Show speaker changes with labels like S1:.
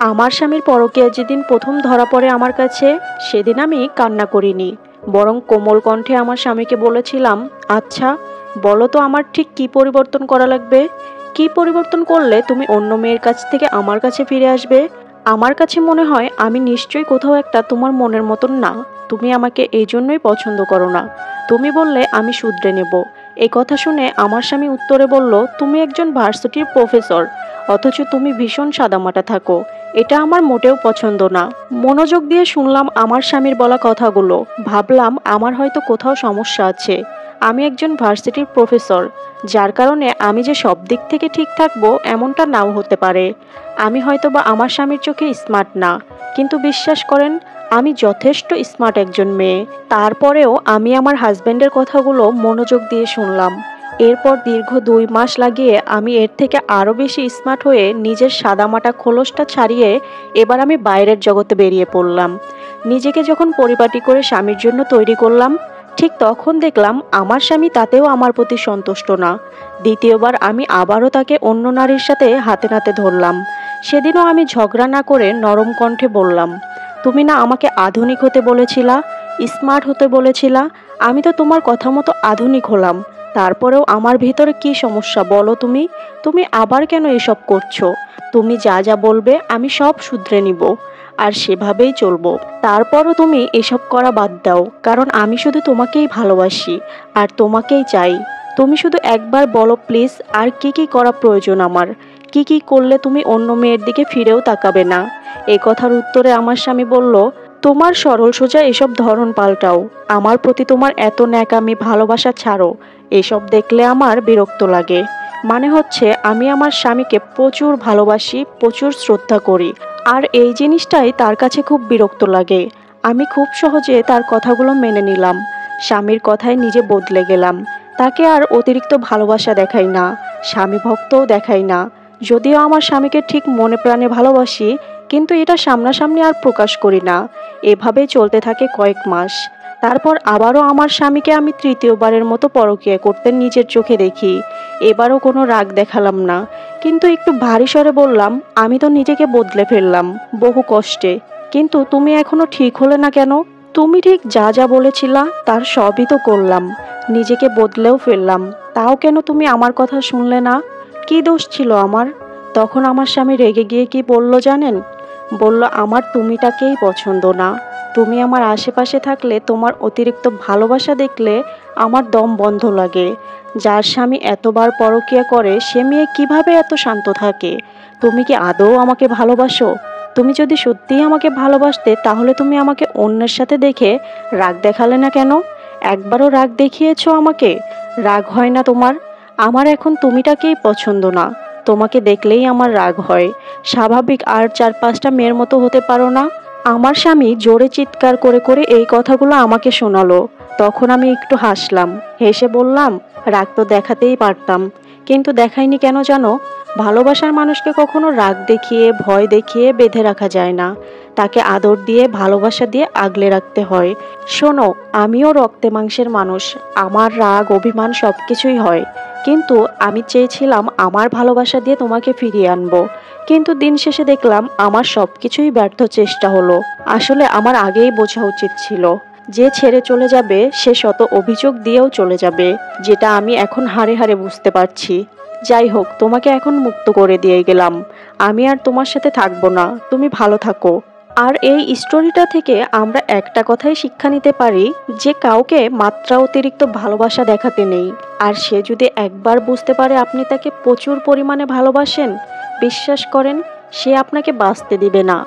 S1: আমার স্বামীর পরকীয়া যেদিন প্রথম ধরা পড়ে আমার কাছে, সেদিন আমি কান্না করিনি, বরং কোমল কণ্ঠে আমার স্বামীকে বলেছিলাম, আচ্ছা বলো তো আমার ঠিক কী পরিবর্তন করা লাগবে? কী পরিবর্তন করলে তুমি অন্য মেয়ের কাছ থেকে আমার কাছে ফিরে আসবে? আমার কাছে মনে হয় আমি নিশ্চয়ই কোথাও একটা তোমার মনের মতন না। তুমি আমাকে এই জন্যই পছন্দ করো না। তুমি বললে আমি শুধরে নেব। এই কথা শুনে আমার স্বামী উত্তরে বলল, তুমি একজন ভার্সিটির প্রফেসর, অথচ তুমি ভীষণ সাদামাটা থাকো। এটা আমার মোটেও পছন্দ না। মনোযোগ দিয়ে শুনলাম আমার স্বামীর বলা কথাগুলো। ভাবলাম আমার হয়তো কোথাও সমস্যা আছে। আমি একজন ভার্সিটির প্রফেসর, যার কারণে আমি যে সব দিক থেকে ঠিক থাকবো এমনটা নাও হতে পারে। আমি হয়তো বা আমার স্বামীর চোখে স্মার্ট না, কিন্তু বিশ্বাস করেন আমি যথেষ্ট স্মার্ট একজন মেয়ে। তারপরেও আমি আমার হাজব্যান্ডের কথাগুলো মনোযোগ দিয়ে শুনলাম। এরপর দীর্ঘ 2 মাস লাগিয়ে আমি এর থেকে আরও বেশি স্মার্ট হয়ে নিজের সাদামাটা খোলসটা ছাড়িয়ে এবার আমি বাইরের জগতে বেরিয়ে পড়লাম। নিজেকে যখন পরিপাটি করে স্বামীর জন্য তৈরি করলাম, ঠিক তখন দেখলাম আমার স্বামী তাতেও আমার প্রতি সন্তুষ্ট না। দ্বিতীয়বার আমি আবারও তাকে অন্য নারীর সাথে হাতে নাতে ধরলাম। সেদিনও আমি ঝগড়া না করে নরম কণ্ঠে বললাম, তুমি না আমাকে আধুনিক হতে বলেছিলা, স্মার্ট হতে বলেছিলা। আমি তো তোমার কথা মতো আধুনিক হলাম। তারপরেও আমার ভিতরে কি সমস্যা বলো তুমি? তুমি আবার কেন এসব করছো? তুমি যা যা বলবে আমি সব শুধরে নিব, আর সেভাবেই চলবো। তারপরও তুমি এসব করা বাদ দাও, কারণ আমি শুধু তোমাকেই ভালোবাসি আর তোমাকেই চাই। তুমি শুধু একবার বলো প্লিজ, আর কি কি করা প্রয়োজন আমার? কি কি করলে তুমি অন্য মেয়ের দিকে ফিরেও তাকাবে না? এই কথার উত্তরে আমার স্বামী বলল, তোমার সরল সোজা এসব ধরন পাল্টাও। আমার প্রতি তোমার এত ন্যাকামি ভালোবাসা ছাড়ো। এসব দেখলে আমার বিরক্ত লাগে। মানে হচ্ছে আমি আমার স্বামীকে প্রচুর ভালোবাসি, প্রচুর শ্রদ্ধা করি, আর এই জিনিসটাই তার কাছে খুব বিরক্ত লাগে। আমি খুব সহজে তার কথাগুলো মেনে নিলাম। স্বামীর কথায় নিজে বদলে গেলাম। তাকে আর অতিরিক্ত ভালোবাসা দেখাই না, স্বামী ভক্তও দেখাই না। যদিও আমার স্বামীকে ঠিক মনে প্রাণে ভালোবাসি, কিন্তু এটা সামনাসামনি আর প্রকাশ করি না। এভাবেই চলতে থাকে কয়েক মাস। তারপর আবারও আমার স্বামীকে আমি তৃতীয়বারের মতো পরকীয়া করতে নিজের চোখে দেখি। এবারও কোনো রাগ দেখালাম না, কিন্তু একটু ভারী স্বরে বললাম, আমি তো নিজেকে বদলে ফেললাম বহু কষ্টে, কিন্তু তুমি এখনো ঠিক হলে না কেন? তুমি ঠিক যা যা বলেছিলা তার সবই তো করলাম, নিজেকে বদলেও ফেললাম, তাও কেন তুমি আমার কথা শুনলে না? কি দোষ ছিল আমার? তখন আমার স্বামী রেগে গিয়ে কি বলল জানেন? বলল, আমার তুমিটাকেই পছন্দ না। তুমি আমার আশেপাশে থাকলে তোমার অতিরিক্ত ভালোবাসা দেখলে আমার দম বন্ধ লাগে। যার স্বামী এতবার পরকীয়া করে সে মেয়ে কিভাবে এত শান্ত থাকে? তুমি কি আদৌ আমাকে ভালোবাসো? তুমি যদি সত্যিই আমাকে ভালোবাসতে তাহলে তুমি আমাকে অন্যের সাথে দেখে রাগ দেখালে না কেন? একবারও রাগ দেখিয়েছো আমাকে? রাগ হয় না তোমার? আমার এখন তুমিটাকেই পছন্দ না। তোমাকে দেখলেই আমার রাগ হয়। স্বাভাবিক আর 4-5টা মেয়ের মতো হতে পারো না? আমার স্বামী জোরে চিৎকার করে করে এই কথাগুলো আমাকে শোনালো। তখন আমি একটু হাসলাম, হেসে বললাম, রাগ তো দেখাতেই পারতাম, কিন্তু দেখাইনি কেন জানো? ভালোবাসার মানুষকে কখনো রাগ দেখিয়ে ভয় দেখিয়ে বেঁধে রাখা যায় না। তাকে আদর দিয়ে ভালোবাসা দিয়ে আগলে রাখতে হয়। শোনো, আমিও রক্তে মাংসের মানুষ, আমার রাগ অভিমান সব কিছুই হয়, কিন্তু আমি চেয়েছিলাম আমার ভালোবাসা দিয়ে তোমাকে ফিরিয়ে আনবো। কিন্তু দিন শেষে দেখলাম আমার সবকিছুই ব্যর্থ চেষ্টা হলো। আসলে আমার আগেই বোঝা উচিত ছিল, যে ছেড়ে চলে যাবে সে শত অভিযোগ দিয়েও চলে যাবে, যেটা আমি এখন হাড়ে হাড়ে বুঝতে পারছি। যাই হোক, তোমাকে এখন মুক্ত করে দিয়ে গেলাম। আমি আর তোমার সাথে থাকবো না, তুমি ভালো থাকো। আর এই স্টোরিটা থেকে আমরা একটা কথাই শিক্ষা নিতে পারি, যে কাউকে মাত্রা অতিরিক্ত ভালোবাসা দেখাতে নেই। আর সে যদি একবার বুঝতে পারে আপনি তাকে প্রচুর পরিমাণে ভালোবাসেন, বিশ্বাস করেন সে আপনাকে বাঁচতে দিবে না।